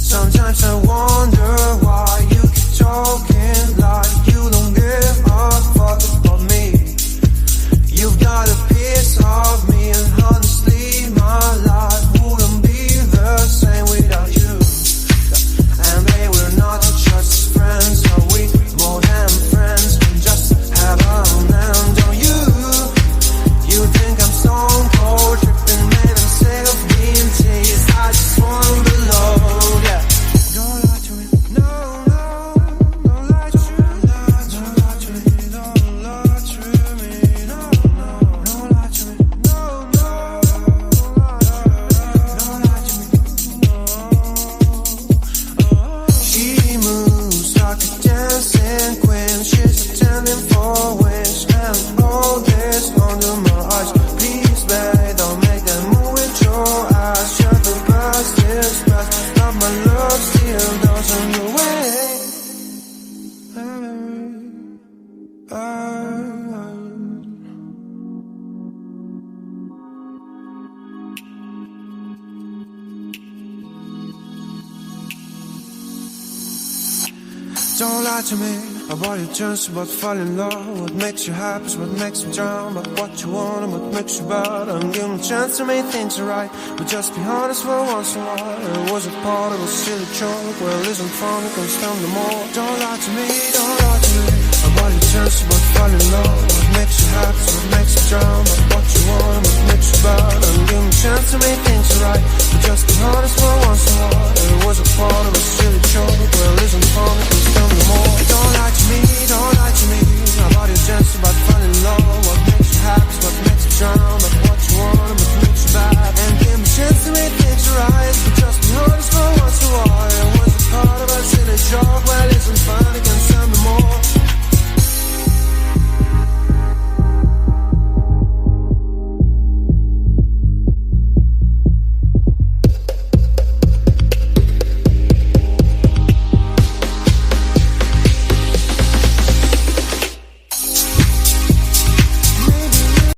Sometimes I wonder why you keep talking like you don't give a fuck about me. You've got a piece of me, and honestly my life wouldn't be the same without you. And babe, we're not just friends, are we more than friends? We just have an end on you. You think I'm stone cold, tripping, man, I'm sick of being teased. I just wanna belong, yeah. Don't lie to me, no, no, don't lie to me, don't lie to me, don't lie to me, no, no, don't lie to me, no, no, don't lie to me, no. She moves like a dancing queen, she's attending for wings, and all this under my eyes. Please, babe, don't make that move with your eyes. Shut the past is past, but my love still doesn't go away. Don't lie to me about your chance, about falling in love. What makes you happy is what makes you drown. But what you want and what makes you bad. I'm giving a chance to make things right, but just be honest for once in a while. It was a part of a silly joke. Well, isn't fun, it comes down to more. Don't lie to me, don't lie to me about your chance, about falling in love. What makes you happy is what makes you drown. But what you want and what makes you bad. I'm giving a chance to make things right, but just be honest for once in a while. It was a part of a silly joke. Well, isn't fun, it comes down to more. Don't lie to me, don't